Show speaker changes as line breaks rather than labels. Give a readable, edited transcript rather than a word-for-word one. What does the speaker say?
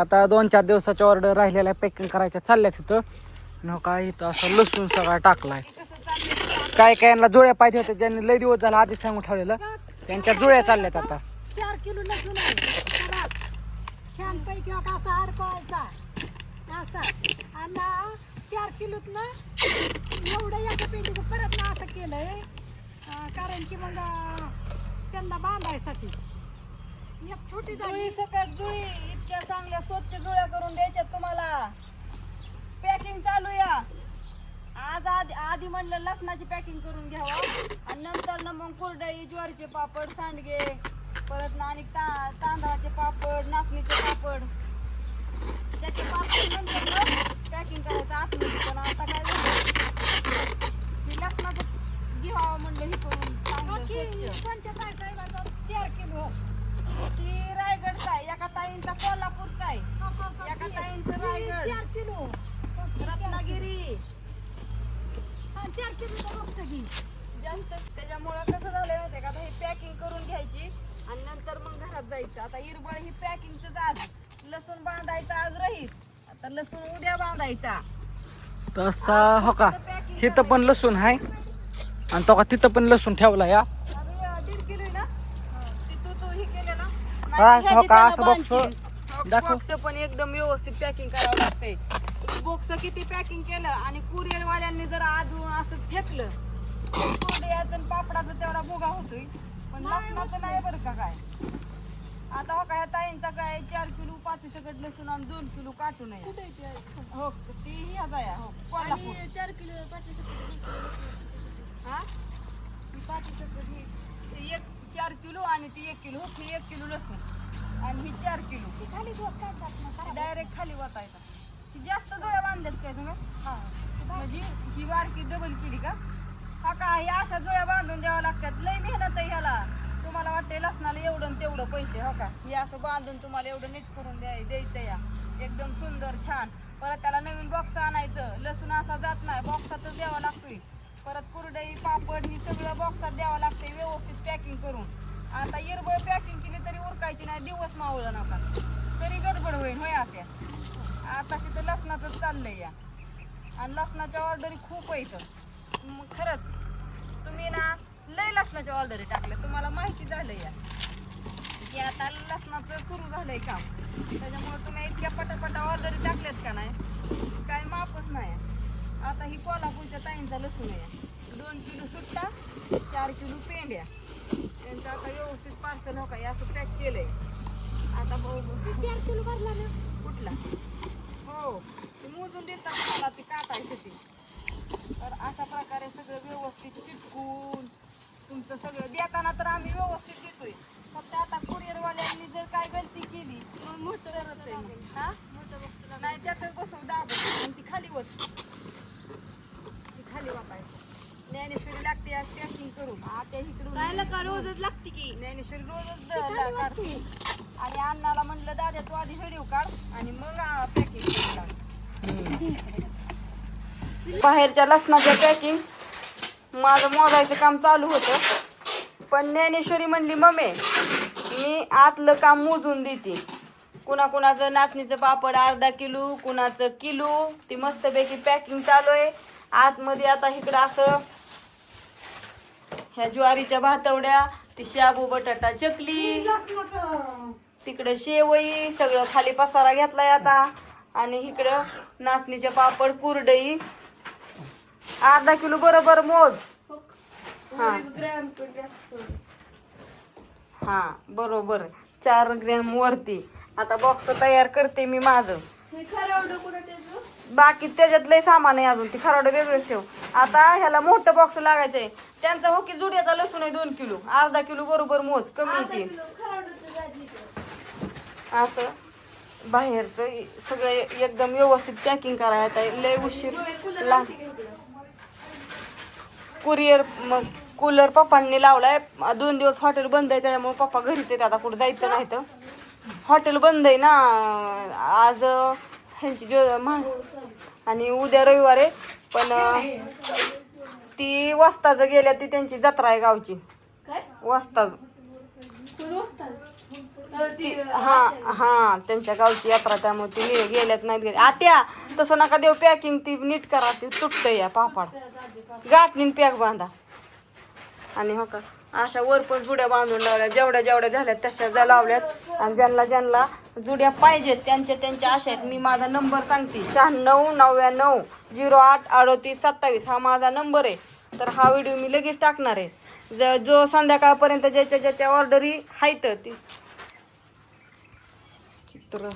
आता 2-4 दिवसाच्या ऑर्डर राहिलेल्या पॅकिंग करायच्या चालल्या तिथं न काय इथं असं लसूण सगळा टाकलाय. काय कायांना जुळ्या पाहिजे होत्या ज्यांनी लय दिवस झाला आधीच सांगून ठेवलेलं त्यांच्या जुळ्या चालल्यात आता.
4 किलो लसूण आहे छान पैकी असा अडकवायचा असा आणि 4 किलोत ना एवढं एका पेटी परत ना असं केलंय कारण की मग त्यांना बांधायसाठी एक छोटी
जुळी सकट जुळी इतक्या चांगल्या स्वच्छ जुळ्या करून द्यायच्यात तुम्हाला. पॅकिंग चालू या आज आधी म्हणलं लसणाची पॅकिंग करून घ्यावा आणि नंतर ना मग कुरडई ज्वारीचे पापड सांडगे परत ना आणि तांदळाचे पापड नाचणीचे पापड त्याचे पापड नंतर मग पॅकिंग करायचं आतमध्ये. पण आता काय झालं मी लसणाचं घ्यावं म्हणलं हे करून चांगलं स्वच्छ.
4 किलो
ती रायगडचा आहे एका ताईंचा कोल्हापूरचा आहे एका ताईंचं रायगड
4 किलो
रत्नागिरी
4 किलो बघ सगळी
जास्त. त्याच्यामुळं कसं झालंय माहितीये का आता ही पॅकिंग करून घ्यायची आणि नंतर मग घरात जायचं. आता इरबळ ही पॅकिंगच आज लसूण बांधायचा आज राहील आता लसूण उद्या बांधायचा.
तसा हो का तिथं पण लसूण आहे आणि तो का तिथं पण लसूण ठेवला या.
1.5 किलो आहे ना तू हे केलं ना
हो का असं बॉक्स दाखव.
बॉक्स पण एकदम व्यवस्थित पॅकिंग करावं लागतंय. बॉक्स किती पॅकिंग केलं आणि कुरिअर वाल्यांनी जर आजून असं फेकलं कुरडयाचं पापडाचं तेवढा भोगा होतोय पण लसणाचं नाही बरं का काय. आता हो का ह्या ताईंचा काय 4 किलो पातीसकट लसूण आणि 2 किलो काटून आहे. हो ती ह्याचा आहे हो कोल्हापूर
4 किलो
हा ती पातीसकट ही 4 किलो आणि ती 1 किलो ही 1 किलो लसूण आणि ही 4 किलो
खाली काढतात
डायरेक्ट खाली वाटायचा. ती जास्त जोड्या बांधल्यात काय तुम्ही म्हणजे ही बारकी डबल केली का हा का ही अशा जोड्या बांधून द्यावं लागतात. लय मेहनत आहे ह्याला. तुम्हाला वाटतंय लसणाला एवढं आणि तेवढं पैसे हो का हे असं बांधून तुम्हाला एवढं नीट करून द्यायचं या एकदम सुंदर छान. परत त्याला नवीन बॉक्स आणायचं लसूण असा जात नाही बॉक्सातच द्यावा लागतोय. परत कुरडई पापड ही सगळं बॉक्सात द्यावं लागतंय व्यवस्थित पॅकिंग करून. आता इरबळ पॅकिंग केली तरी उरकायची नाही दिवस मावळलं नका तरी गडबड होईल होय आता. आताशी तर लसणाचंच चाललंय या आणि लसणाच्या ऑर्डरी खूप आहेत. मग खरंच तुम्ही ना लय लसणाच्या ऑर्डरी टाकल्या तुम्हाला माहिती झालं या की आता लसणाचं सुरू झालंय काम. त्याच्यामुळे तुम्ही इतक्या पटापटा ऑर्डरी टाकल्यात का नाही काय मापच नाही. आता ही कोल्हापूरच्या ताईंचा लसूण आहे 2 किलो सुट्टा 4 किलो पेंड्या त्यांचं आता व्यवस्थित पार्सल हो का असं पॅक केलंय. आता
4 किलो भरला ना
कुठला हो ते मोजून देतात मला ते काटायचं ते. तर अशा प्रकारे सगळं व्यवस्थित चिटकून तुमचं सगळं देताना तर आम्ही व्यवस्थित देतोय. फक्त आता कुरिअरवाल्यांनी जर काय गलती केली मग मोठं करत आहे हा नाही त्यातच बसव दाबून आणि ती खाली वच ती खाली वाटायची. ज्ञानेश्वरी लागते आज पॅकिंग करून आता इकडून रोजच लागते की ज्ञानेश्वरी रोजच काढते. आणि अण्णाला म्हणलं दादा तू आधी व्हिडिओ काढ आणि मग पॅकिंग करू. बाहेरच्या लसणाच्या पॅकिंग माझं मोजायचं काम चालू होतं पण ज्ञानेश्वरी म्हणली मम्मी मी आतलं काम मोजून देते. कुणाकुणाचं नाचणीचं पापड अर्धा किलो कुणाचं किलो ती मस्तपैकी पॅकिंग चालू आहे आतमध्ये. आता इकडं असं ह्या ज्वारीच्या भातवड्या ती शाबू बटाटा चकली तिकडं शेवई सगळं खाली पसारा घेतलाय आता आणि इकडं नाचणीचे पापड कुरडई अर्धा किलो बरोबर मोज. हा बरोबर 4 ग्रॅम वरती. आता बॉक्स तयार करते मी माझं. बाकी त्याच्यात लय सामान आहे अजून ती खरावडं वेगळंच ठेव. आता ह्याला मोठं बॉक्स लागायचंय त्यांचा हो की जुड्याचा लसूण आहे 2 किलो अर्धा किलो बरोबर मोज कमी येते. असं बाहेरचं सगळं एकदम व्यवस्थित पॅकिंग करायचं आहे. लय उशीर कुरिअर मग कूलर पप्पांनी लावलाय 2 दिवस हॉटेल बंद आहे त्याच्यामुळे पप्पा घरीच आहेत. आता कुठं जायचं नाही तर हॉटेल बंद आहे ना आज ह्यांची आणि उद्या रविवार आहे. पण ती वस्ताज गेल्या ती त्यांची जत्रा आहे गावची वस्ताज हा त्यांच्या गावची यात्रा त्यामुळे ती गेल्यात नाहीत गेले. आत्या तसं नका देऊ पॅकिंग, ती नीट करा, ती तुटतं या पापड गाठणीन पॅक बांधा. आणि हो का अशा वर पण जुड्या बांधून लावल्या, जेवढ्या जेवढ्या झाल्यात तशा ज्या लावल्यात. आणि ज्यांना जुड्या पाहिजेत त्यांच्या आशा आहेत. मी माझा नंबर सांगते 96 99 08 38 27 हा माझा नंबर आहे. तर हा व्हिडिओ मी लगेच टाकणार आहे. जो संध्याकाळपर्यंत ज्याच्या ऑर्डरी आहेत ती चित्र